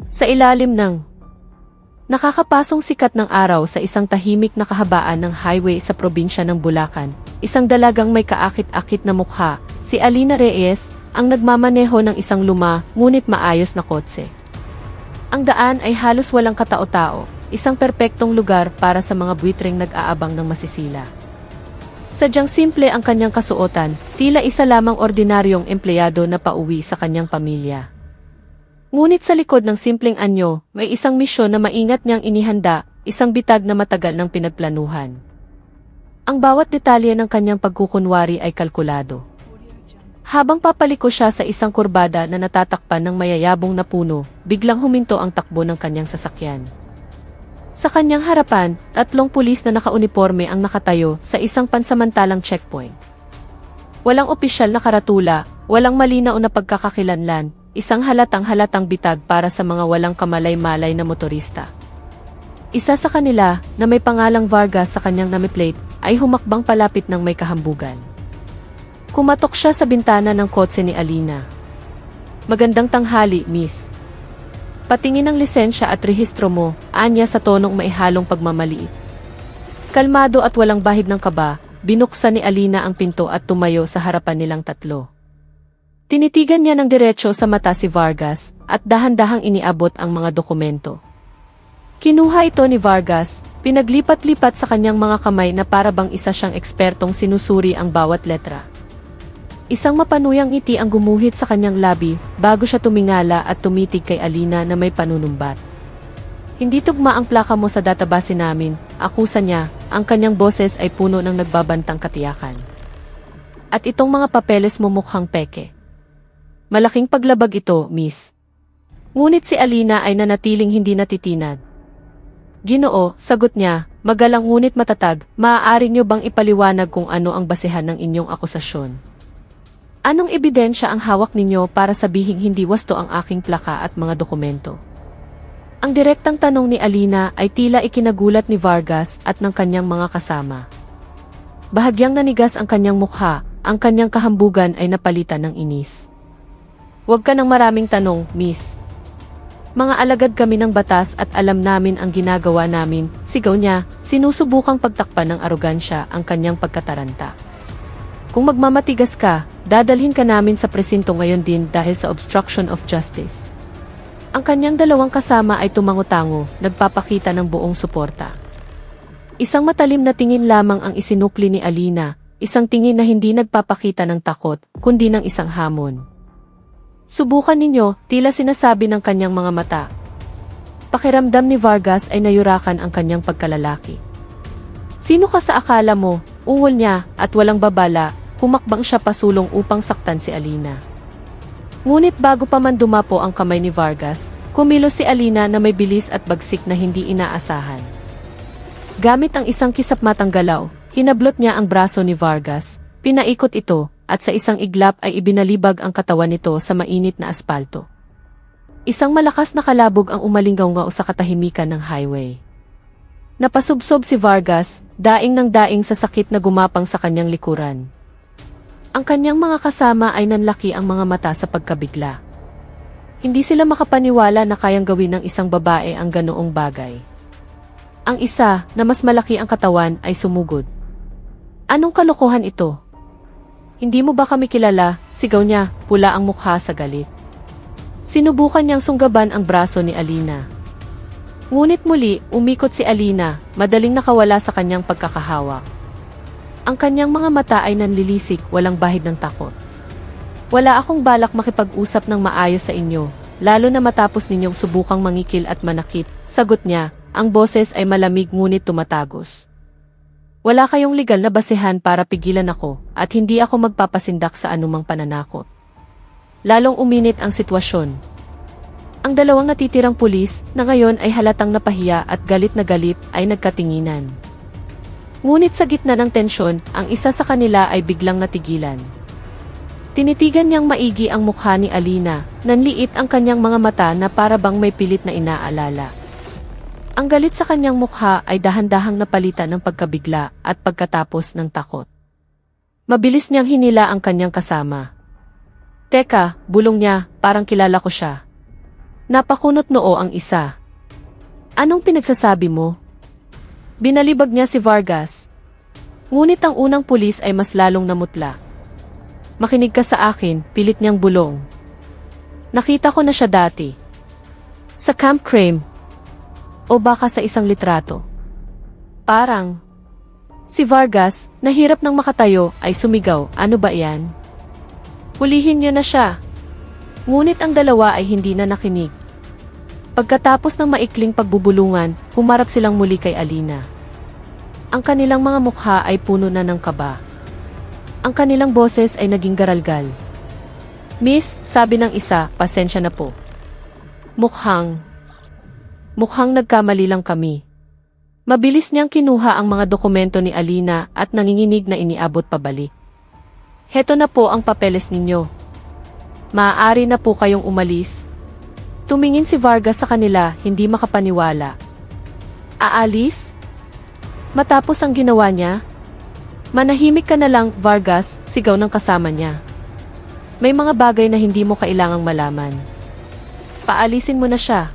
Sa ilalim ng nakakapasong sikat ng araw sa isang tahimik na kahabaan ng highway sa probinsya ng Bulacan, isang dalagang may kaakit-akit na mukha, si Alina Reyes, ang nagmamaneho ng isang luma ngunit maayos na kotse. Ang daan ay halos walang katao-tao, isang perpektong lugar para sa mga buitreng nag-aabang ng masisila. Sadyang simple ang kanyang kasuotan, tila isa lamang ordinaryong empleyado na pauwi sa kanyang pamilya. Ngunit sa likod ng simpleng anyo, may isang misyon na maingat niyang inihanda, isang bitag na matagal ng pinagplanuhan. Ang bawat detalye ng kanyang pagkukunwari ay kalkulado. Habang papaliko siya sa isang kurbada na natatakpan ng mayayabong na puno, biglang huminto ang takbo ng kanyang sasakyan. Sa kanyang harapan, 3 pulis na nakauniporme ang nakatayo sa isang pansamantalang checkpoint. Walang opisyal na karatula, walang malinaw na pagkakakilanlan, isang halatang-halatang bitag para sa mga walang kamalay-malay na motorista. Isa sa kanila, na may pangalang Vargas sa kanyang namiplate, ay humakbang palapit ng may kahambugan. Kumatok siya sa bintana ng kotse ni Alina. "Magandang tanghali, miss. Patingin ang lisensya at rehistro mo," anya sa tonong maihalong pagmamaliit. Kalmado at walang bahid ng kaba, binuksan ni Alina ang pinto at tumayo sa harapan nilang tatlo. Tinitigan niya ng diretso sa mata si Vargas, at dahan-dahang iniabot ang mga dokumento. Kinuha ito ni Vargas, pinaglipat-lipat sa kanyang mga kamay na para bang isa siyang ekspertong sinusuri ang bawat letra. Isang mapanuyang ngiti ang gumuhit sa kanyang labi, bago siya tumingala at tumitig kay Alina na may panunumbat. "Hindi tugma ang plaka mo sa database namin," akusa niya, ang kanyang boses ay puno ng nagbabantang katiyakan. "At itong mga papeles mo mukhang peke. Malaking paglabag ito, miss." Ngunit si Alina ay nanatiling hindi natitinag. "Ginoo," sagot niya, magalang ngunit matatag, "maaari niyo bang ipaliwanag kung ano ang basehan ng inyong akusasyon? Anong ebidensya ang hawak ninyo para sabihing hindi wasto ang aking plaka at mga dokumento?" Ang direktang tanong ni Alina ay tila ikinagulat ni Vargas at ng kanyang mga kasama. Bahagyang nanigas ang kanyang mukha, ang kanyang kahambugan ay napalitan ng inis. "Huwag ka ng maraming tanong, miss. Mga alagad kami ng batas at alam namin ang ginagawa namin," sigaw niya, sinusubukang pagtakpan ng arogansya ang kanyang pagkataranta. "Kung magmamatigas ka, dadalhin ka namin sa presinto ngayon din dahil sa obstruction of justice." Ang kanyang dalawang kasama ay tumango-tango, nagpapakita ng buong suporta. Isang matalim na tingin lamang ang isinukli ni Alina, isang tingin na hindi nagpapakita ng takot, kundi ng isang hamon. "Subukan ninyo," tila sinasabi ng kanyang mga mata. Pakiramdam ni Vargas ay nayurakan ang kanyang pagkalalaki. "Sino ka sa akala mo?" ungol niya, at walang babala, humakbang siya pasulong upang saktan si Alina. Ngunit bago pa man dumapo ang kamay ni Vargas, kumilos si Alina na may bilis at bagsik na hindi inaasahan. Gamit ang isang kisap-matang galaw, hinablot niya ang braso ni Vargas, pinaikot ito, at sa isang iglap ay ibinalibag ang katawan nito sa mainit na aspalto. Isang malakas na kalabog ang umalinggaw-ngaw sa katahimikan ng highway. Napasubsob si Vargas, daing ng daing sa sakit na gumapang sa kanyang likuran. Ang kanyang mga kasama ay nanlaki ang mga mata sa pagkabigla. Hindi sila makapaniwala na kayang gawin ng isang babae ang ganoong bagay. Ang isa, na mas malaki ang katawan, ay sumugod. "Anong kalokohan ito? Hindi mo ba kami kilala?" sigaw niya, pula ang mukha sa galit. Sinubukan niyang sunggaban ang braso ni Alina. Ngunit muli, umikot si Alina, madaling nakawala sa kanyang pagkakahawak. Ang kanyang mga mata ay nanlilisik, walang bahid ng takot. "Wala akong balak makipag-usap ng maayos sa inyo, lalo na matapos ninyong subukang mangikil at manakit," sagot niya, ang boses ay malamig ngunit tumatagos. "Wala kayong legal na basehan para pigilan ako, at hindi ako magpapasindak sa anumang pananakot." Lalong uminit ang sitwasyon. Ang dalawang natitirang pulis, na ngayon ay halatang napahiya at galit na galit, ay nagkatinginan. Ngunit sa gitna ng tensyon, ang isa sa kanila ay biglang natigilan. Tinitigan niyang maigi ang mukha ni Alina, nanliit ang kanyang mga mata na para bang may pilit na inaalala. Ang galit sa kanyang mukha ay dahan-dahang napalitan ng pagkabigla at pagkatapos ng takot. Mabilis niyang hinila ang kanyang kasama. "Teka," bulong niya, "parang kilala ko siya." Napakunot noo ang isa. Anong pinagsasabi mo? Binalibag niya si Vargas. Ngunit ang unang pulis ay mas lalong namutla. Makinig ka sa akin, pilit niyang bulong. Nakita ko na siya dati. Sa Camp Crame. O baka sa isang litrato. Parang. Si Vargas, na hirap ng makatayo, ay sumigaw, ano ba yan? Hulihin niyo na siya. Ngunit ang dalawa ay hindi na nakinig. Pagkatapos ng maikling pagbubulungan, humarap silang muli kay Alina. Ang kanilang mga mukha ay puno na ng kaba. Ang kanilang boses ay naging garalgal. Miss, sabi ng isa, pasensya na po. Mukhang nagkamali lang kami. Mabilis niyang kinuha ang mga dokumento ni Alina at nanginginig na iniabot pabalik. Heto na po ang papeles ninyo. Maaari na po kayong umalis. Tumingin si Vargas sa kanila, hindi makapaniwala. Aalis? Matapos ang ginawa niya? Manahimik ka na lang, Vargas, sigaw ng kasama niya. May mga bagay na hindi mo kailangang malaman. Paalisin mo na siya.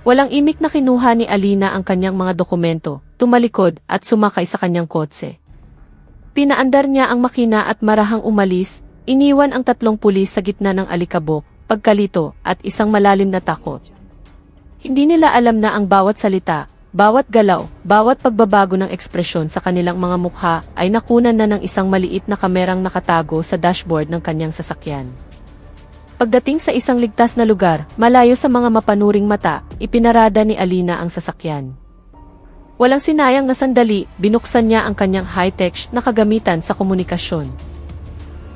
Walang imik na kinuha ni Alina ang kanyang mga dokumento, tumalikod at sumakay sa kanyang kotse. Pinaandar niya ang makina at marahang umalis, iniwan ang 3 pulis sa gitna ng alikabok, pagkalito at isang malalim na takot. Hindi nila alam na ang bawat salita, bawat galaw, bawat pagbabago ng ekspresyon sa kanilang mga mukha ay nakunan na ng isang maliit na kamerang nakatago sa dashboard ng kanyang sasakyan. Pagdating sa isang ligtas na lugar, malayo sa mga mapanuring mata, ipinarada ni Alina ang sasakyan. Walang sinayang na sandali, binuksan niya ang kanyang high-tech na kagamitan sa komunikasyon.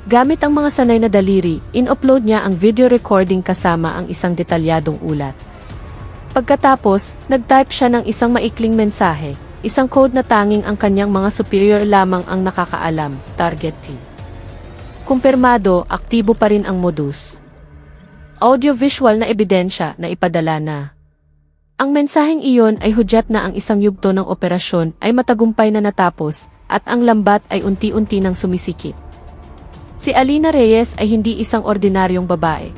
Gamit ang mga sanay na daliri, in-upload niya ang video recording kasama ang isang detalyadong ulat. Pagkatapos, nag-type siya ng isang maikling mensahe, isang code na tanging ang kanyang mga superior lamang ang nakakaalam, target T. Kumpirmado, aktibo pa rin ang modus. Audio-visual na ebidensya na ipadala na. Ang mensaheng iyon ay hudyat na ang isang yugto ng operasyon ay matagumpay na natapos at ang lambat ay unti-unti nang sumisikip. Si Alina Reyes ay hindi isang ordinaryong babae.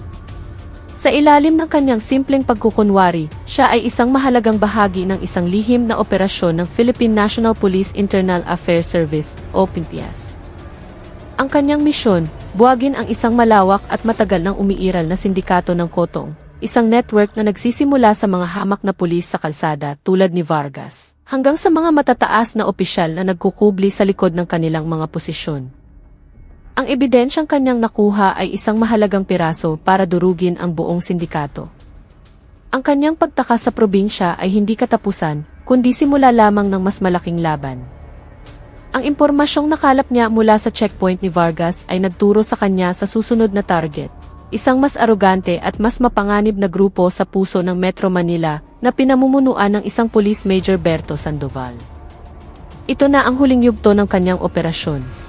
Sa ilalim ng kanyang simpleng pagkukunwari, siya ay isang mahalagang bahagi ng isang lihim na operasyon ng Philippine National Police Internal Affairs Service o PNPS. Ang kanyang misyon, buwagin ang isang malawak at matagal nang umiiral na sindikato ng kotong, isang network na nagsisimula sa mga hamak na pulis sa kalsada tulad ni Vargas, hanggang sa mga matataas na opisyal na nagkukubli sa likod ng kanilang mga posisyon. Ang ebidensyang kanyang nakuha ay isang mahalagang piraso para durugin ang buong sindikato. Ang kanyang pagtaka sa probinsya ay hindi katapusan, kundi simula lamang ng mas malaking laban. Ang impormasyong nakalap niya mula sa checkpoint ni Vargas ay nagturo sa kanya sa susunod na target, isang mas arogante at mas mapanganib na grupo sa puso ng Metro Manila na pinamumunuan ng isang Police Major Berto Sandoval. Ito na ang huling yugto ng kanyang operasyon.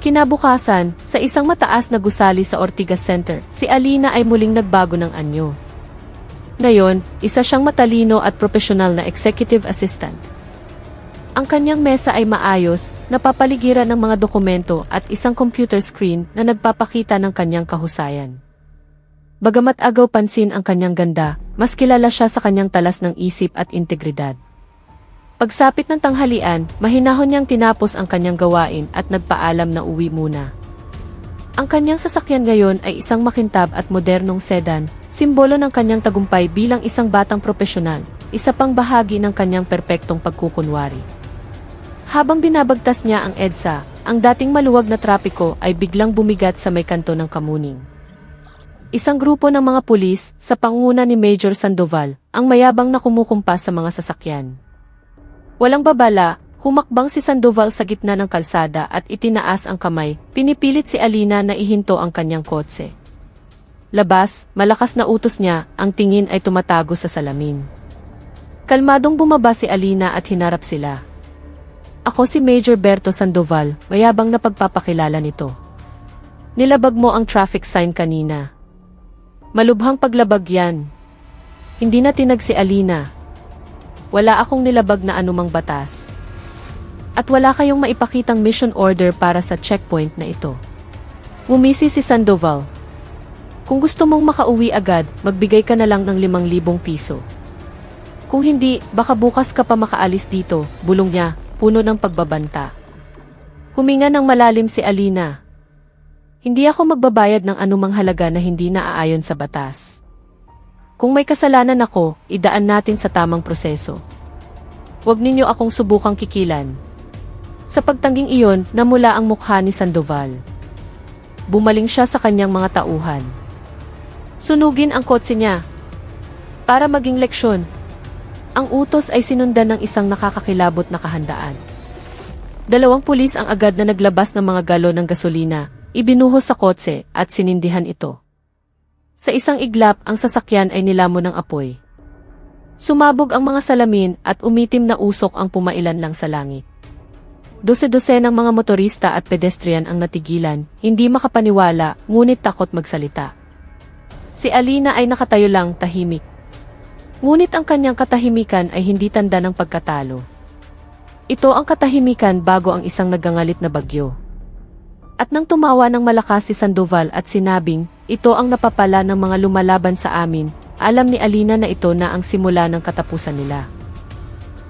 Kinabukasan, sa isang mataas na gusali sa Ortigas Center, si Alina ay muling nagbago ng anyo. Ngayon, isa siyang matalino at profesional na executive assistant. Ang kanyang mesa ay maayos, napapaligiran ng mga dokumento at isang computer screen na nagpapakita ng kanyang kahusayan. Bagamat agaw pansin ang kanyang ganda, mas kilala siya sa kanyang talas ng isip at integridad. Pagsapit ng tanghalian, mahinahon niyang tinapos ang kanyang gawain at nagpaalam na uwi muna. Ang kanyang sasakyan ngayon ay isang makintab at modernong sedan, simbolo ng kanyang tagumpay bilang isang batang propesyonal, isa pang bahagi ng kanyang perpektong pagkukunwari. Habang binabagtas niya ang EDSA, ang dating maluwag na trapiko ay biglang bumigat sa may kanto ng Kamuning. Isang grupo ng mga pulis, sa pangunguna ni Major Sandoval, ang mayabang na kumukumpas sa mga sasakyan. Walang babala, humakbang si Sandoval sa gitna ng kalsada at itinaas ang kamay, pinipilit si Alina na ihinto ang kanyang kotse. Labas, malakas na utos niya, ang tingin ay tumatago sa salamin. Kalmadong bumaba si Alina at hinarap sila. Ako si Major Berto Sandoval, mayabang na pagpapakilala nito. Nilabag mo ang traffic sign kanina. Malubhang paglabag yan. Hindi na tinag si Alina. Wala akong nilabag na anumang batas. At wala kayong maipakitang mission order para sa checkpoint na ito. Umisi si Sandoval. Kung gusto mong makauwi agad, magbigay ka na lang ng 5,000 piso. Kung hindi, baka bukas ka pa makaalis dito, bulong niya, puno ng pagbabanta. Huminga ng malalim si Alina. Hindi ako magbabayad ng anumang halaga na hindi naaayon sa batas. Kung may kasalanan ako, idaan natin sa tamang proseso. Huwag ninyo akong subukang kikilan. Sa pagtangging iyon, namula ang mukha ni Sandoval. Bumaling siya sa kanyang mga tauhan. Sunugin ang kotse niya. Para maging leksyon, ang utos ay sinundan ng isang nakakakilabot na kahandaan. 2 pulis ang agad na naglabas ng mga galon ng gasolina, ibinuhos sa kotse at sinindihan ito. Sa isang iglap, ang sasakyan ay nilamon ng apoy. Sumabog ang mga salamin at umitim na usok ang pumailan lang sa langit. 12 ng mga motorista at pedestrian ang natigilan, hindi makapaniwala, ngunit takot magsalita. Si Alina ay nakatayo lang, tahimik. Ngunit ang kanyang katahimikan ay hindi tanda ng pagkatalo. Ito ang katahimikan bago ang isang nagangalit na bagyo. At nang tumawa ng malakas si Sandoval at sinabing, ito ang napapala ng mga lumalaban sa amin, alam ni Alina na ito na ang simula ng katapusan nila.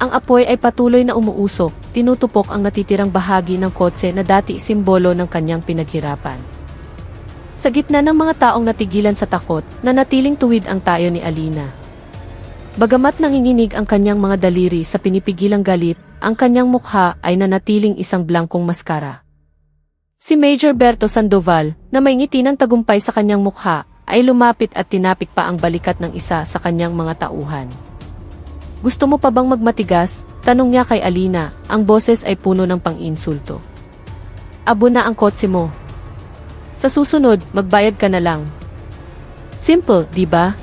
Ang apoy ay patuloy na umuusok, tinutupok ang natitirang bahagi ng kotse na dati simbolo ng kanyang pinaghirapan. Sa gitna ng mga taong natigilan sa takot, nanatiling tuwid ang tayo ni Alina. Bagamat nanginginig ang kanyang mga daliri sa pinipigilang galit, ang kanyang mukha ay nanatiling isang blangkong maskara. Si Major Berto Sandoval, na may ngiti ng tagumpay sa kanyang mukha, ay lumapit at tinapik pa ang balikat ng isa sa kanyang mga tauhan. Gusto mo pa bang magmatigas? Tanong niya kay Alina, ang boses ay puno ng pang-insulto. Abo na ang kotse mo. Sa susunod, magbayad ka na lang. Simple, di ba?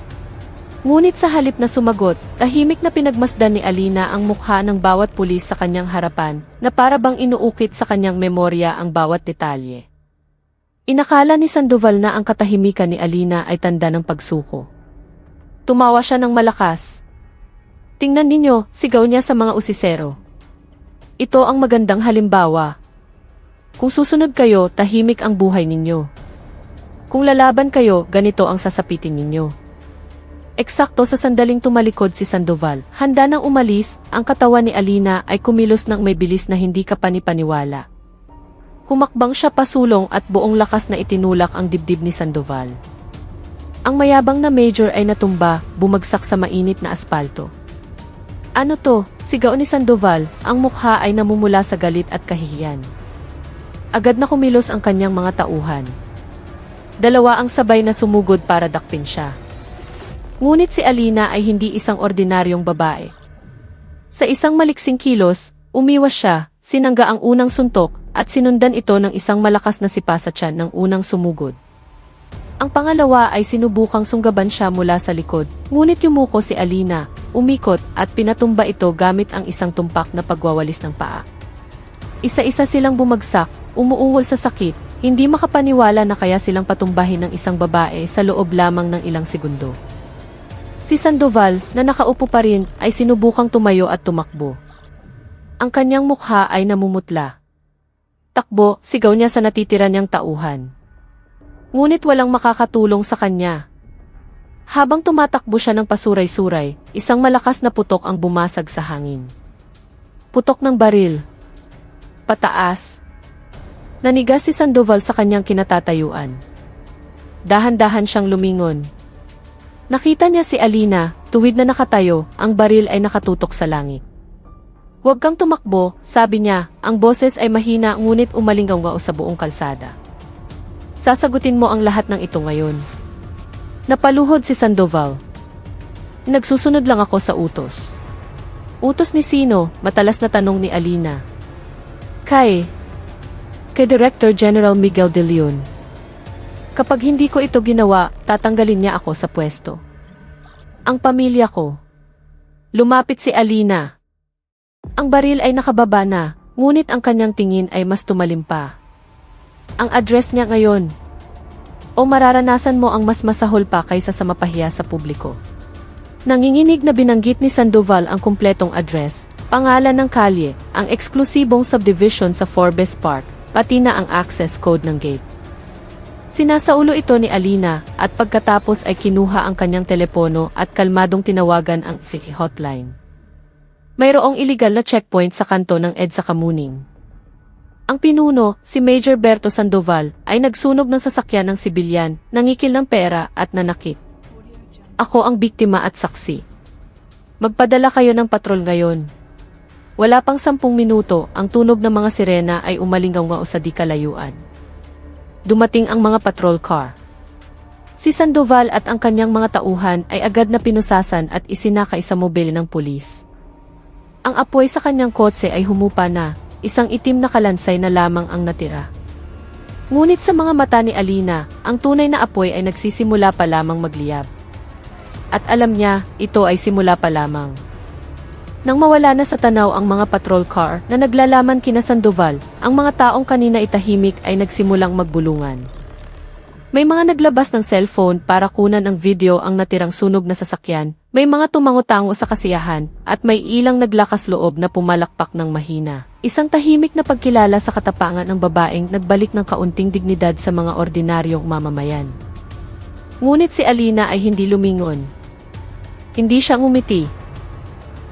Ngunit sa halip na sumagot, tahimik na pinagmasdan ni Alina ang mukha ng bawat pulis sa kanyang harapan, na para bang inuukit sa kanyang memorya ang bawat detalye. Inakala ni Sandoval na ang katahimikan ni Alina ay tanda ng pagsuko. Tumawa siya ng malakas. Tingnan ninyo, sigaw niya sa mga usisero. Ito ang magandang halimbawa. Kung susunod kayo, tahimik ang buhay ninyo. Kung lalaban kayo, ganito ang sasapitin ninyo. Eksakto sa sandaling tumalikod si Sandoval, handa nang umalis, ang katawan ni Alina ay kumilos ng may bilis na hindi kapani-paniwala. Humakbang siya pasulong at buong lakas na itinulak ang dibdib ni Sandoval. Ang mayabang na major ay natumba, bumagsak sa mainit na aspalto. Ano to? Sigaw ni Sandoval, ang mukha ay namumula sa galit at kahihiyan. Agad na kumilos ang kanyang mga tauhan. 2 ang sabay na sumugod para dakpin siya. Ngunit si Alina ay hindi isang ordinaryong babae. Sa isang maliksing kilos, umiwas siya, sinangga ang unang suntok, at sinundan ito ng isang malakas na sipa sa tiyan ng unang sumugod. Ang pangalawa ay sinubukang sunggaban siya mula sa likod, ngunit yumuko si Alina, umikot at pinatumba ito gamit ang isang tumpak na pagwawalis ng paa. Isa-isa silang bumagsak, umuungol sa sakit, hindi makapaniwala na kaya silang patumbahin ng isang babae sa loob lamang ng ilang segundo. Si Sandoval, na nakaupo pa rin, ay sinubukang tumayo at tumakbo. Ang kanyang mukha ay namumutla. Takbo, sigaw niya sa natitira niyang tauhan. Ngunit walang makakatulong sa kanya. Habang tumatakbo siya ng pasuray-suray, isang malakas na putok ang bumasag sa hangin. Putok ng baril. Pataas. Nanigas si Sandoval sa kanyang kinatatayuan. Dahan-dahan siyang lumingon. Nakita niya si Alina, tuwid na nakatayo, ang baril ay nakatutok sa langit. Huwag kang tumakbo, sabi niya, ang boses ay mahina ngunit umalinggaw sa buong kalsada. Sasagutin mo ang lahat ng ito ngayon. Napaluhod si Sandoval. Nagsusunod lang ako sa utos. Utos ni sino? Matalas na tanong ni Alina. Kay Director General Miguel de Leon. Kapag hindi ko ito ginawa, tatanggalin niya ako sa pwesto. Ang pamilya ko. Lumapit si Alina. Ang baril ay nakababa na, ngunit ang kanyang tingin ay mas tumalim pa. Ang address niya ngayon. O mararanasan mo ang mas masahol pa kaysa sa mapahiya sa publiko. Nanginginig na binanggit ni Sandoval ang kumpletong address, pangalan ng kalye, ang eksklusibong subdivision sa Forbes Park, pati na ang access code ng gate. Sinasaulo ito ni Alina at pagkatapos ay kinuha ang kanyang telepono at kalmadong tinawagan ang fake hotline. Mayroong iligal na checkpoint sa kanto ng EDSA Kamuning. Ang pinuno, si Major Berto Sandoval, ay nagsunog ng sasakyan ng sibilyan, nangikil ng pera at nanakit. Ako ang biktima at saksi. Magpadala kayo ng patrol ngayon. Wala pang 10 minuto, ang tunog ng mga sirena ay umalingaw-ngao sa di kalayuan. Dumating ang mga patrol car. Si Sandoval at ang kanyang mga tauhan ay agad na pinusasan at isinakay sa mobil ng pulis. Ang apoy sa kanyang kotse ay humupa na, isang itim na kalansay na lamang ang natira. Ngunit sa mga mata ni Alina, ang tunay na apoy ay nagsisimula pa lamang magliyab. At alam niya, ito ay simula pa lamang. Nang mawala na sa tanaw ang mga patrol car na naglalaman kina Sandoval, ang mga taong kanina itahimik ay nagsimulang magbulungan. May mga naglabas ng cellphone para kunan ng video ang natirang sunog na sasakyan, may mga tumango-tango sa kasiyahan, at may ilang naglakas loob na pumalakpak ng mahina. Isang tahimik na pagkilala sa katapangan ng babaeng nagbalik ng kaunting dignidad sa mga ordinaryong mamamayan. Ngunit si Alina ay hindi lumingon. Hindi siya ngumiti.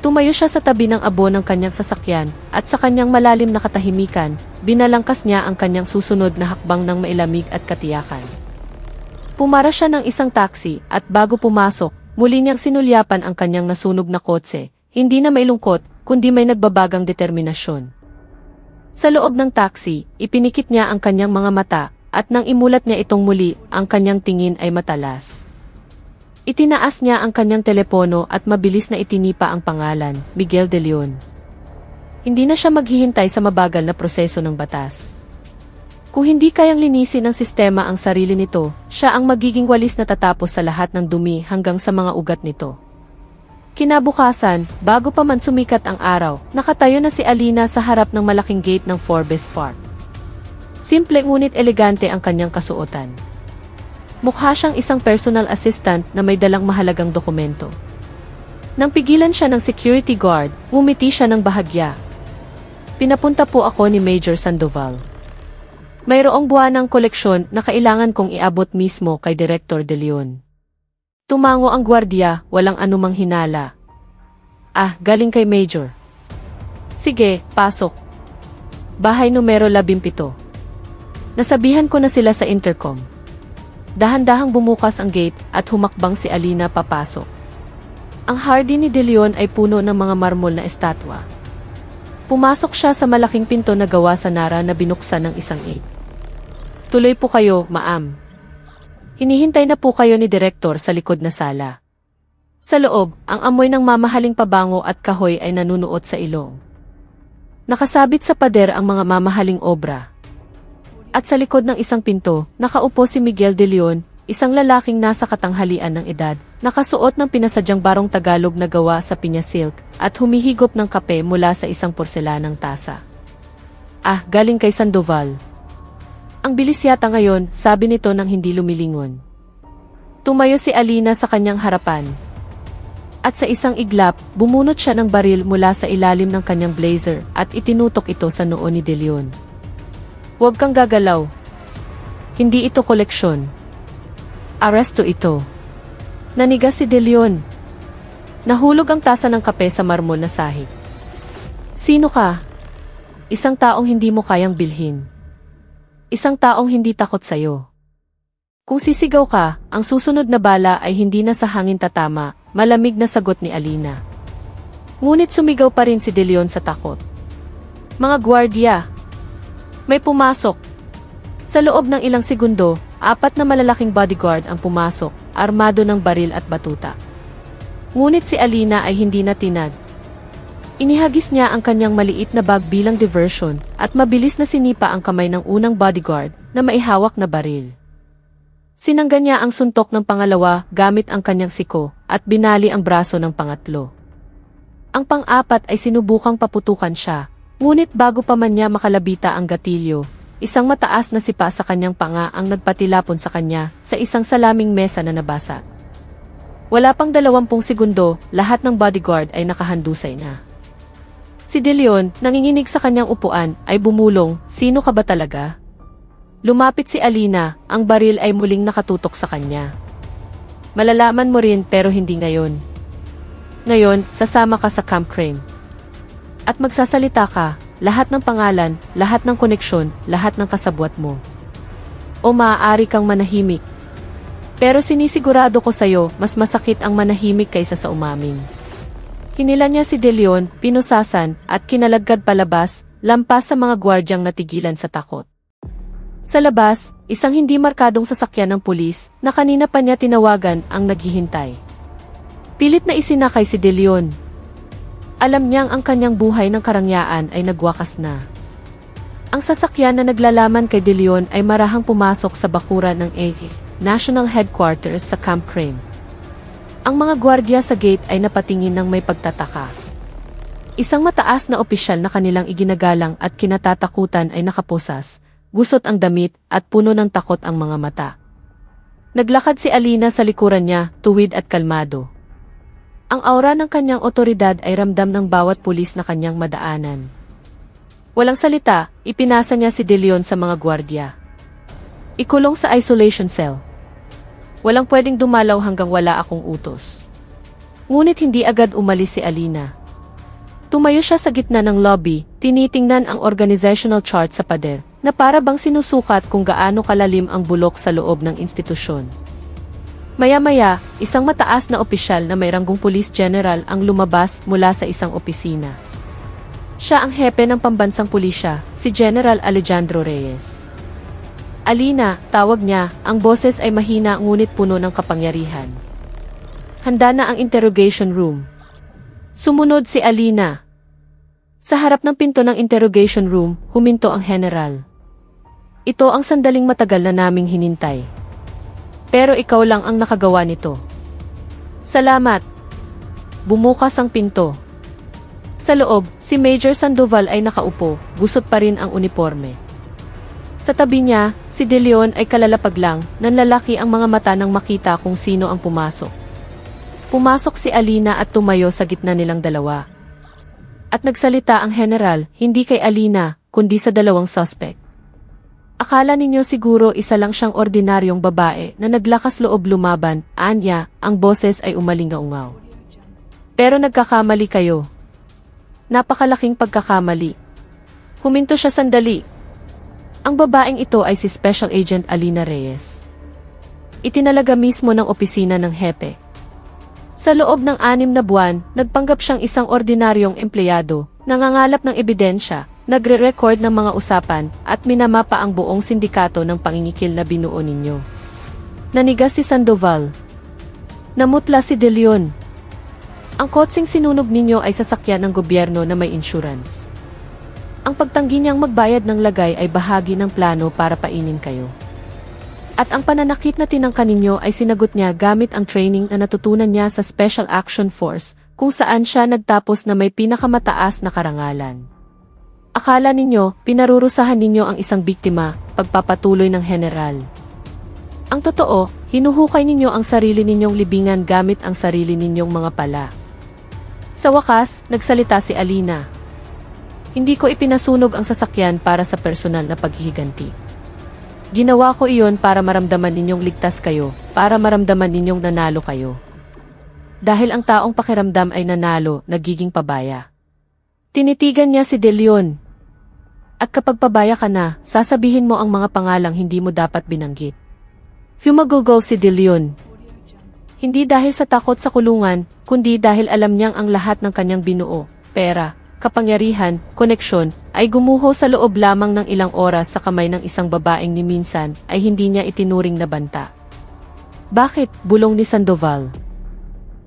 Tumayo siya sa tabi ng abo ng kanyang sasakyan, at sa kanyang malalim na katahimikan, binalangkas niya ang kanyang susunod na hakbang ng mailamig at katiyakan. Pumara siya ng isang taxi, at bago pumasok, muli niyang sinulyapan ang kanyang nasunog na kotse, hindi na mailungkot, kundi may nagbabagang determinasyon. Sa loob ng taxi, ipinikit niya ang kanyang mga mata, at nang imulat niya itong muli, ang kanyang tingin ay matalas. Itinaas niya ang kanyang telepono at mabilis na itinipa ang pangalan, Miguel De Leon. Hindi na siya maghihintay sa mabagal na proseso ng batas. Kung hindi kayang linisin ng sistema ang sarili nito, siya ang magiging walis na tatapos sa lahat ng dumi hanggang sa mga ugat nito. Kinabukasan, bago pa man sumikat ang araw, nakatayo na si Alina sa harap ng malaking gate ng Forbes Park. Simple ngunit elegante ang kanyang kasuotan. Mukha siyang isang personal assistant na may dalang mahalagang dokumento. Nang pigilan siya ng security guard, ngumiti siya ng bahagya. Pinapunta po ako ni Major Sandoval. Mayroong buwanang koleksyon na kailangan kong iabot mismo kay Director De Leon. Tumango ang gwardiya, walang anumang hinala. Ah, galing kay Major. Sige, pasok. Bahay numero 17. Nasabihan ko na sila sa intercom. Dahan-dahang bumukas ang gate at humakbang si Alina papasok. Ang hardy ni De Leon ay puno ng mga marmol na estatwa. Pumasok siya sa malaking pinto na gawa sa nara na binuksan ng isang 8. Tuloy po kayo, ma'am. Hinihintay na po kayo ni Direktor sa likod na sala. Sa loob, ang amoy ng mamahaling pabango at kahoy ay nanunuot sa ilong. Nakasabit sa pader ang mga mamahaling obra. At sa likod ng isang pinto, nakaupo si Miguel De Leon, isang lalaking nasa katanghalian ng edad, nakasuot ng pinasadyang barong Tagalog na gawa sa pinya silk, at humihigop ng kape mula sa isang porselanang tasa. Ah, galing kay Sandoval. Ang bilis yata ngayon, sabi nito nang hindi lumilingon. Tumayo si Alina sa kanyang harapan. At sa isang iglap, bumunot siya ng baril mula sa ilalim ng kanyang blazer at itinutok ito sa noo ni De Leon. Huwag kang gagalaw. Hindi ito koleksyon. Aresto ito. Nanigas si De Leon. Nahulog ang tasa ng kape sa marmol na sahig. Sino ka? Isang taong hindi mo kayang bilhin. Isang taong hindi takot sa'yo. Kung sisigaw ka, ang susunod na bala ay hindi na sa hangin tatama, malamig na sagot ni Alina. Ngunit sumigaw pa rin si De Leon sa takot. Mga gwardiya! May pumasok. Sa loob ng ilang segundo, 4 na malalaking bodyguard ang pumasok, armado ng baril at batuta. Ngunit si Alina ay hindi natinag. Inihagis niya ang kanyang maliit na bag bilang diversion at mabilis na sinipa ang kamay ng unang bodyguard na maihawak na baril. Sinangga niya ang suntok ng pangalawa gamit ang kanyang siko at binali ang braso ng pangatlo. Ang pang-4 ay sinubukang paputukan siya. Ngunit bago pa man niya makalabita ang gatilyo, isang mataas na sipa sa kanyang panga ang nagpatilapon sa kanya sa isang salaming mesa na nabasa. Wala pang 20 segundo, lahat ng bodyguard ay nakahandusay na. Si De Leon, nanginginig sa kanyang upuan, ay bumulong, sino ka ba talaga? Lumapit si Alina, ang baril ay muling nakatutok sa kanya. Malalaman mo rin pero hindi ngayon. Ngayon, sasama ka sa Camp Crane. At magsasalita ka, lahat ng pangalan, lahat ng koneksyon, lahat ng kasabwat mo. O maaari kang manahimik. Pero sinisigurado ko sa'yo, mas masakit ang manahimik kaysa sa umamin. Hinila niya si De Leon, pinusasan, at kinalagkad palabas, lampas sa mga gwardyang natigilan sa takot. Sa labas, isang hindi markadong sasakyan ng pulis, na kanina pa niya tinawagan, ang naghihintay. Pilit na isinakay si De Leon. Alam niyang ang kanyang buhay ng karangyaan ay nagwakas na. Ang sasakyan na naglalaman kay De Leon ay marahang pumasok sa bakuran ng National Headquarters sa Camp Crane. Ang mga gwardya sa gate ay napatingin ng may pagtataka. Isang mataas na opisyal na kanilang iginagalang at kinatatakutan ay nakaposas, gusot ang damit at puno ng takot ang mga mata. Naglakad si Alina sa likuran niya, tuwid at kalmado. Ang aura ng kanyang otoridad ay ramdam ng bawat pulis na kanyang madaanan. Walang salita, ipinasa niya si De Leon sa mga gwardya. Ikulong sa isolation cell. Walang pwedeng dumalaw hanggang wala akong utos. Ngunit hindi agad umalis si Alina. Tumayo siya sa gitna ng lobby, tinitingnan ang organizational chart sa pader, na para bang sinusukat kung gaano kalalim ang bulok sa loob ng institusyon. Maya-maya, isang mataas na opisyal na may ranggong police general ang lumabas mula sa isang opisina. Siya ang hepe ng pambansang pulisya, si General Alejandro Reyes. Alina, tawag niya, ang boses ay mahina ngunit puno ng kapangyarihan. Handa na ang interrogation room. Sumunod si Alina. Sa harap ng pinto ng interrogation room, huminto ang general. Ito ang sandaling matagal na naming hinintay. Pero ikaw lang ang nakagawa nito. Salamat. Bumukas ang pinto. Sa loob, si Major Sandoval ay nakaupo, gusot pa rin ang uniforme. Sa tabi niya, si De Leon ay kalalapag lang, nanlalaki ang mga mata nang makita kung sino ang pumasok. Pumasok si Alina at tumayo sa gitna nilang dalawa. At nagsalita ang general, hindi kay Alina, kundi sa dalawang suspect. Akala ninyo siguro isa lang siyang ordinaryong babae na naglakas loob lumaban, anya, ang boses ay umalingaungaw. Pero nagkakamali kayo. Napakalaking pagkakamali. Huminto siya sandali. Ang babaeng ito ay si Special Agent Alina Reyes. Itinalaga mismo ng opisina ng hepe. Sa loob ng 6 na buwan, nagpanggap siyang isang ordinaryong empleyado, nangangalap ng ebidensya, nagre-record ng mga usapan, at minamapa ang buong sindikato ng pangingikil na binuo ninyo. Nanigas si Sandoval. Namutla si De Leon. Ang kotseng sinunog ninyo ay sasakyan ng gobyerno na may insurance. Ang pagtanggi niyang magbayad ng lagay ay bahagi ng plano para painin kayo. At ang pananakit na tinangka ninyo ay sinagot niya gamit ang training na natutunan niya sa Special Action Force, kung saan siya nagtapos na may pinakamataas na karangalan. Akala ninyo, pinarurusahan ninyo ang isang biktima, pagpapatuloy ng general. Ang totoo, hinuhukay ninyo ang sarili ninyong libingan gamit ang sarili ninyong mga pala. Sa wakas, nagsalita si Alina. Hindi ko ipinasunog ang sasakyan para sa personal na paghihiganti. Ginawa ko iyon para maramdaman ninyong ligtas kayo, para maramdaman ninyong nanalo kayo. Dahil ang taong pakiramdam ay nanalo, nagiging pabaya. Tinitigan niya si De Leon. At kapag pabaya ka na, sasabihin mo ang mga pangalang hindi mo dapat binanggit. Humagugol si De Leon. Hindi dahil sa takot sa kulungan, kundi dahil alam niyang ang lahat ng kanyang binuo, pera, kapangyarihan, koneksyon, ay gumuho sa loob lamang ng ilang oras sa kamay ng isang babaeng ni minsan ay hindi niya itinuring na banta. Bakit? Bulong ni Sandoval.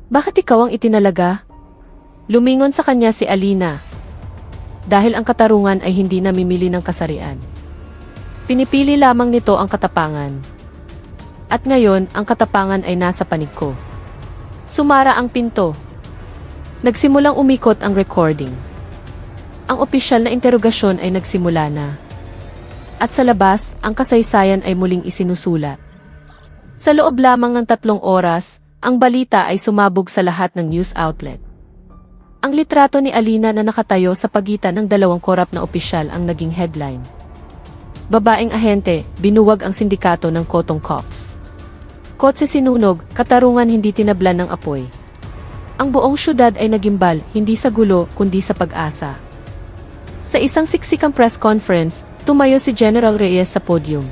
Bakit ikaw ang itinalaga? Lumingon sa kanya si Alina. Dahil ang katarungan ay hindi namimili ng kasarian. Pinipili lamang nito ang katapangan. At ngayon, ang katapangan ay nasa panig ko. Sumara ang pinto. Nagsimulang umikot ang recording. Ang opisyal na interogasyon ay nagsimula na. At sa labas, ang kasaysayan ay muling isinusulat. Sa loob lamang ng 3 oras, ang balita ay sumabog sa lahat ng news outlet. Ang litrato ni Alina na nakatayo sa pagitan ng 2 korap na opisyal ang naging headline. babaeng ahente, binuwag ang sindikato ng Kotong Cops. Kotse sinunog, katarungan hindi tinablan ng apoy. Ang buong syudad ay nagimbal, hindi sa gulo, kundi sa pag-asa. Sa isang siksikang press conference, tumayo si General Reyes sa podium.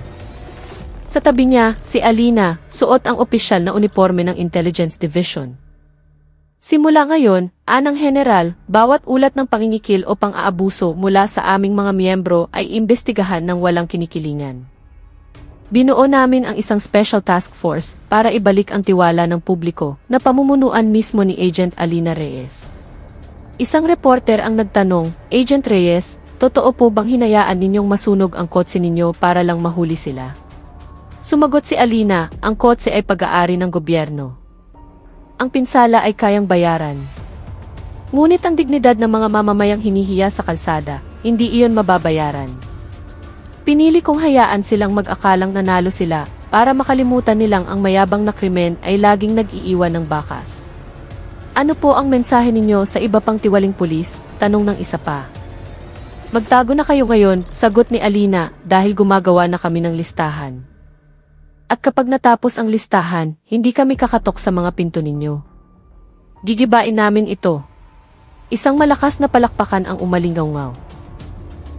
Sa tabi niya, si Alina, suot ang opisyal na uniforme ng Intelligence Division. Simula ngayon, anang general, bawat ulat ng pangingikil o pang-aabuso mula sa aming mga miyembro ay imbestigahan ng walang kinikilingan. Binuo namin ang isang special task force para ibalik ang tiwala ng publiko na pamumunuan mismo ni Agent Alina Reyes. Isang reporter ang nagtanong, Agent Reyes, totoo po bang hinayaan ninyong masunog ang kotse ninyo para lang mahuli sila? Sumagot si Alina, ang kotse ay pag-aari ng gobyerno. Ang pinsala ay kayang bayaran. Ngunit ang dignidad ng mga mamamayang hinihiya sa kalsada, hindi iyon mababayaran. Pinili kong hayaan silang mag-akalang nanalo sila para makalimutan nilang ang mayabang na krimen ay laging nag-iiwan ng bakas. Ano po ang mensahe ninyo sa iba pang tiwaling pulis? Tanong ng isa pa. Magtago na kayo ngayon, sagot ni Alina, dahil gumagawa na kami ng listahan. At kapag natapos ang listahan, hindi kami kakatok sa mga pinto ninyo. Gigibain namin ito. Isang malakas na palakpakan ang umalingaw-ngaw.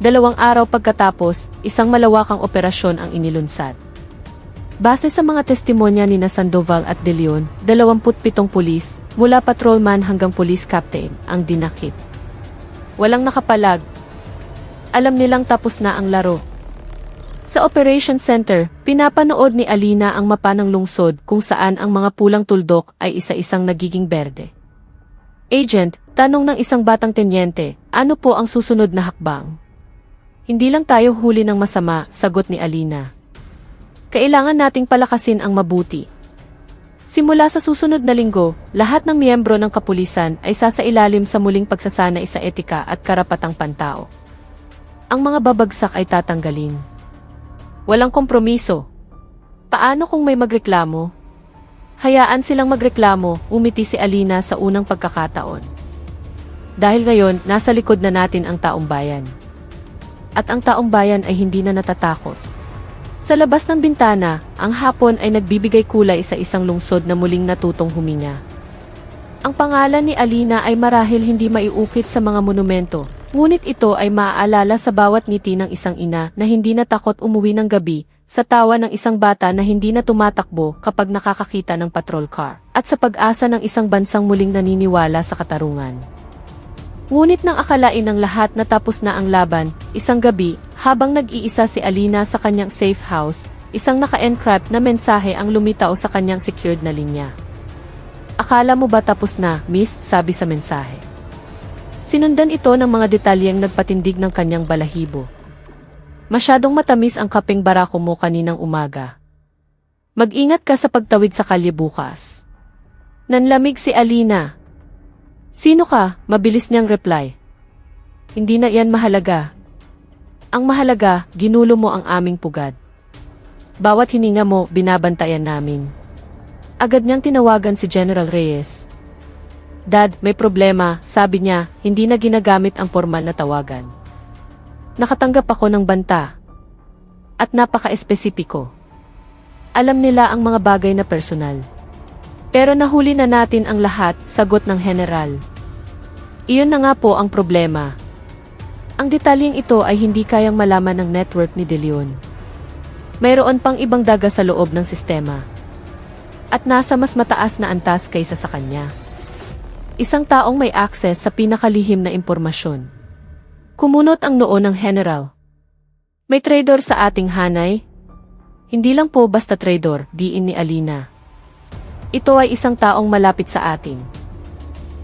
2 araw pagkatapos, isang malawakang operasyon ang inilunsad. Base sa mga testimonya ni Sandoval at De Leon, 27 pulis, mula patrolman hanggang police captain, ang dinakip. Walang nakapalag. Alam nilang tapos na ang laro. Sa Operation Center, pinapanood ni Alina ang mapa ng lungsod kung saan ang mga pulang tuldok ay isa-isang nagiging berde. Agent, tanong ng isang batang tenyente, ano po ang susunod na hakbang? Hindi lang tayo huli ng masama, sagot ni Alina. Kailangan nating palakasin ang mabuti. Simula sa susunod na linggo, lahat ng miyembro ng kapulisan ay sasailalim sa muling pagsasanay sa etika at karapatang pantao. Ang mga babagsak ay tatanggalin. Walang kompromiso. Paano kung may magreklamo? Hayaan silang magreklamo, umiti si Alina sa unang pagkakataon. Dahil ngayon, nasa likod na natin ang taong bayan. At ang taong bayan ay hindi na natatakot. Sa labas ng bintana, ang hapon ay nagbibigay kulay sa isang lungsod na muling natutong huminga. Ang pangalan ni Alina ay marahil hindi maiukit sa mga monumento, ngunit ito ay maaalala sa bawat ngiti ng isang ina na hindi natakot umuwi ng gabi, sa tawa ng isang bata na hindi na tumatakbo kapag nakakakita ng patrol car, at sa pag-asa ng isang bansang muling naniniwala sa katarungan. Ngunit nang akalain ng lahat na tapos na ang laban, isang gabi, habang nag-iisa si Alina sa kanyang safe house, isang naka-encrypt na mensahe ang lumitaw sa kanyang secured na linya. Akala mo ba tapos na, miss? Sabi sa mensahe. Sinundan ito ng mga detalyeng nagpatindig ng kanyang balahibo. Masyadong matamis ang kapeng barako mo kaninang umaga. Mag-ingat ka sa pagtawid sa kalye bukas. Nanlamig si Alina. Sino ka? Mabilis niyang reply. Hindi na yan mahalaga. Ang mahalaga, ginulo mo ang aming pugad. Bawat hininga mo, binabantayan namin. Agad niyang tinawagan si General Reyes. Dad, may problema, sabi niya, hindi na ginagamit ang formal na tawagan. Nakatanggap ako ng banta. At napaka-espesipiko. Alam nila ang mga bagay na personal. Pero nahuli na natin ang lahat, sagot ng general. Iyon na nga po ang problema. Ang detalyeng ito ay hindi kayang malaman ng network ni De Leon. Mayroon pang ibang daga sa loob ng sistema. At nasa mas mataas na antas kaysa sa kanya. Isang taong may access sa pinakalihim na impormasyon. Kumunot ang noo ng general. May traitor sa ating hanay? Hindi lang po basta traitor, diin ni Alina. Ito ay isang taong malapit sa atin.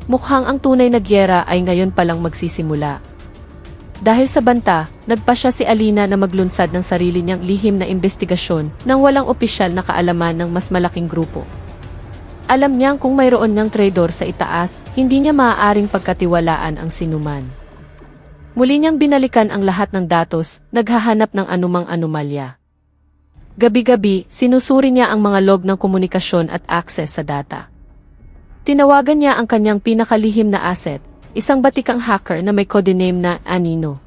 Mukhang ang tunay na gyera ay ngayon palang magsisimula. Dahil sa banta, nagpasya si Alina na maglunsad ng sarili niyang lihim na investigasyon nang walang opisyal na kaalaman ng mas malaking grupo. Alam niyang kung mayroon niyang traitor sa itaas, hindi niya maaaring pagkatiwalaan ang sinuman. Muli niyang binalikan ang lahat ng datos, naghahanap ng anumang anomalya. Gabi-gabi, sinusuri niya ang mga log ng komunikasyon at access sa data. Tinawagan niya ang kanyang pinakalihim na asset, isang batikang hacker na may codename na Anino.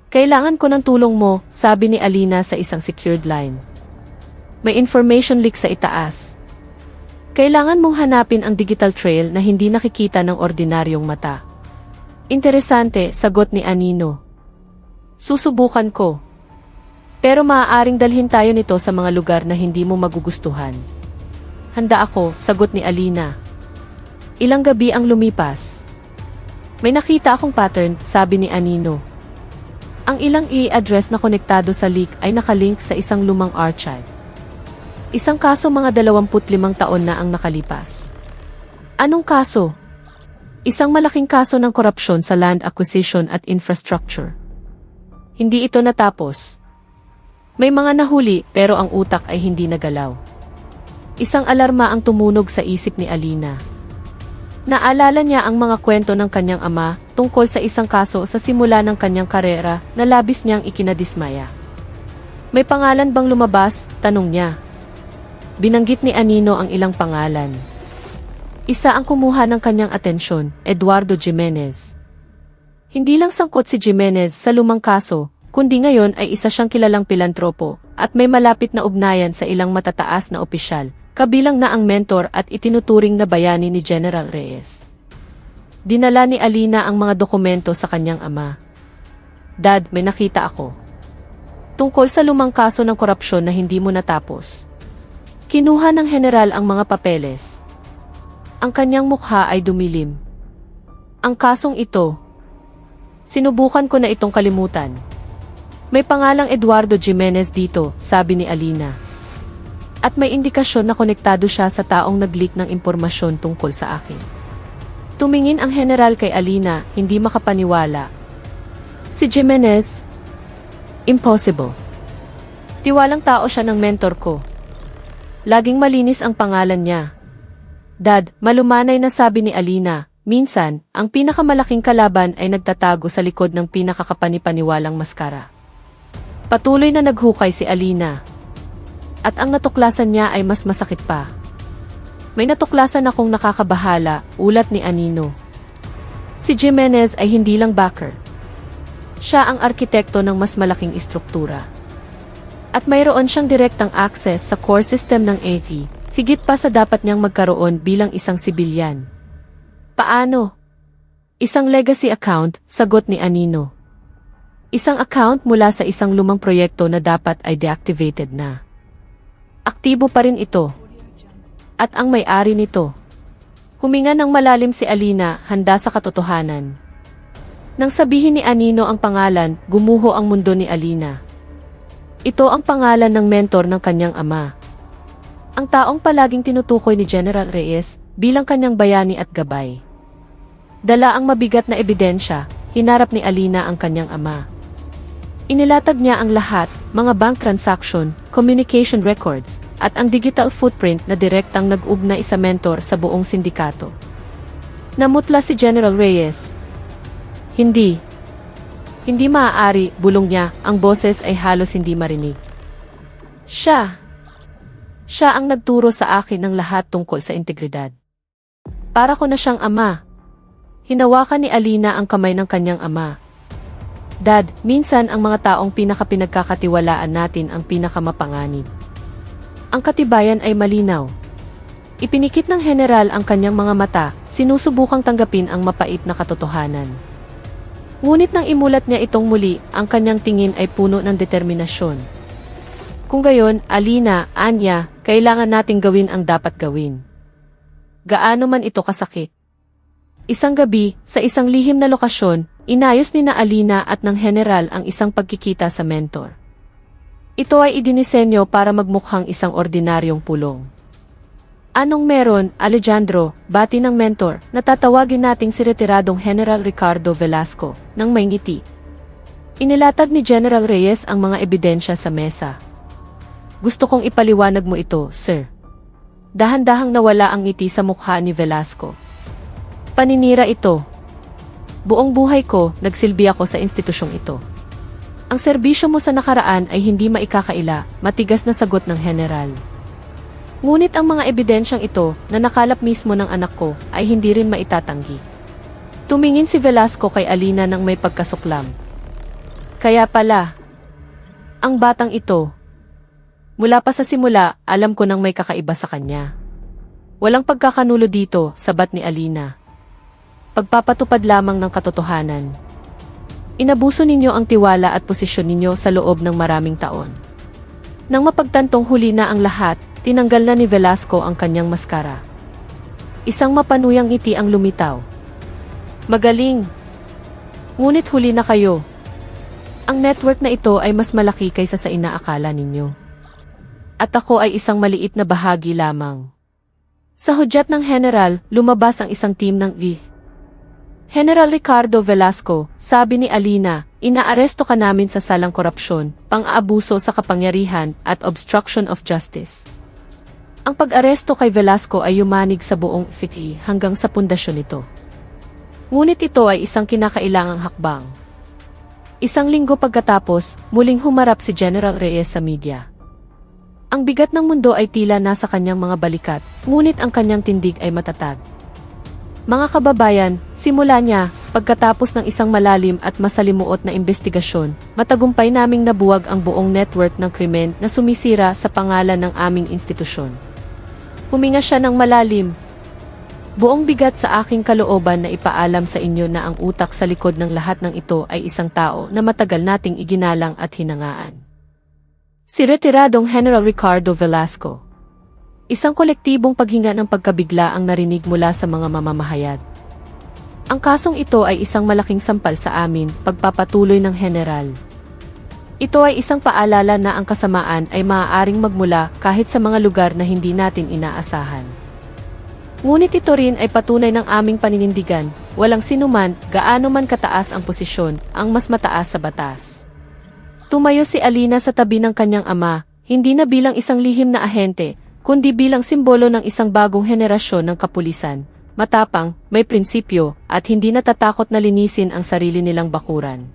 Kailangan ko ng tulong mo, sabi ni Alina sa isang secured line. May information leak sa itaas. Kailangan mong hanapin ang digital trail na hindi nakikita ng ordinaryong mata. Interesante, sagot ni Anino. Susubukan ko. Pero maaaring dalhin tayo nito sa mga lugar na hindi mo magugustuhan. Handa ako, sagot ni Alina. Ilang gabi ang lumipas. May nakita akong pattern, sabi ni Anino. Ang ilang i-address na konektado sa leak ay nakalink sa isang lumang archive. Isang kaso mga 25 taon na ang nakalipas. Anong kaso? Isang malaking kaso ng korupsyon sa land acquisition at infrastructure. Hindi ito natapos. May mga nahuli pero ang utak ay hindi nagalaw. Isang alarma ang tumunog sa isip ni Alina. Naalala niya ang mga kwento ng kanyang ama tungkol sa isang kaso sa simula ng kanyang karera na labis niyang ikinadismaya. May pangalan bang lumabas? Tanong niya. Binanggit ni Anino ang ilang pangalan. Isa ang kumuha ng kanyang atensyon, Eduardo Jimenez. Hindi lang sangkot si Jimenez sa lumang kaso, kundi ngayon ay isa siyang kilalang pilantropo at may malapit na ugnayan sa ilang matataas na opisyal, kabilang na ang mentor at itinuturing na bayani ni General Reyes. Dinala ni Alina ang mga dokumento sa kanyang ama. Dad, may nakita ako. Tungkol sa lumang kaso ng korupsyon na hindi mo natapos. Kinuha ng general ang mga papeles. Ang kanyang mukha ay dumilim. Ang kasong ito, sinubukan ko na itong kalimutan. May pangalang Eduardo Jimenez dito, sabi ni Alina. At may indikasyon na konektado siya sa taong nag-leak ng impormasyon tungkol sa akin. Tumingin ang general kay Alina, hindi makapaniwala. Si Jimenez? Impossible. Tiwalang tao siya ng mentor ko. Laging malinis ang pangalan niya. Dad, malumanay na sabi ni Alina, minsan, ang pinakamalaking kalaban ay nagtatago sa likod ng pinakakapanipaniwalang maskara. Patuloy na naghukay si Alina. At ang natuklasan niya ay mas masakit pa. May natuklasan akong nakakabahala, ulat ni Anino. Si Jimenez ay hindi lang backer. Siya ang arkitekto ng mas malaking istruktura. At mayroon siyang direktang access sa core system ng AV, higit pa sa dapat niyang magkaroon bilang isang sibilyan. Paano? Isang legacy account, sagot ni Anino. Isang account mula sa isang lumang proyekto na dapat ay deactivated na. Aktibo pa rin ito. At ang may-ari nito. Huminga ng malalim si Alina, handa sa katotohanan. Nang sabihin ni Anino ang pangalan, gumuho ang mundo ni Alina. Ito ang pangalan ng mentor ng kanyang ama. Ang taong palaging tinutukoy ni General Reyes bilang kanyang bayani at gabay. Dala ang mabigat na ebidensya, hinarap ni Alina ang kanyang ama. Inilatag niya ang lahat, mga bank transaction, communication records, at ang digital footprint na direktang nag-ugnay sa mentor sa buong sindikato. Namutla si General Reyes. Hindi maaari, bulong niya, ang boses ay halos hindi marinig. Siya ang nagturo sa akin ng lahat tungkol sa integridad. Para ko na siyang ama. Hinawakan ni Alina ang kamay ng kanyang ama. Dad, minsan ang mga taong pinakapinagkakatiwalaan natin ang pinakamapanganib. Ang katibayan ay malinaw. Ipinikit ng general ang kanyang mga mata, sinusubukang tanggapin ang mapait na katotohanan. Ngunit nang imulat niya itong muli, ang kanyang tingin ay puno ng determinasyon. Kung gayon, Alina, Anya, kailangan nating gawin ang dapat gawin. Gaano man ito kasakit. Isang gabi, sa isang lihim na lokasyon, inayos ni na Alina at ng general ang isang pagkikita sa mentor. Ito ay idinisenyo para magmukhang isang ordinaryong pulong. Anong meron, Alejandro, bati ng mentor, na tatawagin nating si retiradong General Ricardo Velasco, ng may ngiti. Inilatag ni General Reyes ang mga ebidensya sa mesa. Gusto kong ipaliwanag mo ito, sir. Dahan-dahang nawala ang ngiti sa mukha ni Velasco. Paninira ito. Buong buhay ko, nagsilbi ako sa institusyong ito. Ang serbisyo mo sa nakaraan ay hindi maikakaila, matigas na sagot ng general. Ngunit ang mga ebidensyang ito na nakalap mismo ng anak ko ay hindi rin maitatanggi. Tumingin si Velasco kay Alina nang may pagkasuklam. Kaya pala, ang batang ito, mula pa sa simula, alam ko nang may kakaiba sa kanya. Walang pagkakanulo dito, sabat ni Alina. Pagpapatupad lamang ng katotohanan. Inabuso ninyo ang tiwala at posisyon ninyo sa loob ng maraming taon. Nang mapagtantong huli na ang lahat, tinanggal na ni Velasco ang kanyang maskara. Isang mapanuyang ngiti ang lumitaw. Magaling! Ngunit huli na kayo. Ang network na ito ay mas malaki kaysa sa inaakala ninyo. At ako ay isang maliit na bahagi lamang. Sa hudyat ng General, lumabas ang isang team ng General Ricardo Velasco, sabi ni Alina, inaaresto ka namin sa salang korupsyon, pang-aabuso sa kapangyarihan, at obstruction of justice. Ang pag-aresto kay Velasco ay yumanig sa buong FITI hanggang sa pundasyon nito. Ngunit ito ay isang kinakailangang hakbang. Isang linggo pagkatapos, muling humarap si General Reyes sa media. Ang bigat ng mundo ay tila nasa kanyang mga balikat, ngunit ang kanyang tindig ay matatag. Mga kababayan, simula niya, pagkatapos ng isang malalim at masalimuot na investigasyon, matagumpay naming nabuwag ang buong network ng krimen na sumisira sa pangalan ng aming institusyon. Huminga siya ng malalim. Buong bigat sa aking kalooban na ipaalam sa inyo na ang utak sa likod ng lahat ng ito ay isang tao na matagal nating iginalang at hinangaan. Si retiradong General Ricardo Velasco. Isang kolektibong paghinga ng pagkabigla ang narinig mula sa mga mamamahayag. Ang kasong ito ay isang malaking sampal sa amin, pagpapatuloy ng General. Ito ay isang paalala na ang kasamaan ay maaaring magmula kahit sa mga lugar na hindi natin inaasahan. Ngunit ito rin ay patunay ng aming paninindigan, walang sinuman, gaano man kataas ang posisyon, ang mas mataas sa batas. Tumayo si Alina sa tabi ng kanyang ama, hindi na bilang isang lihim na ahente, kundi bilang simbolo ng isang bagong henerasyon ng kapulisan, matapang, may prinsipyo, at hindi natatakot na linisin ang sarili nilang bakuran.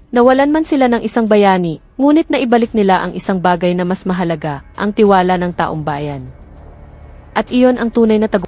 Nawalan man sila ng isang bayani, ngunit naibalik nila ang isang bagay na mas mahalaga, ang tiwala ng taong bayan. At iyon ang tunay na tagumpay.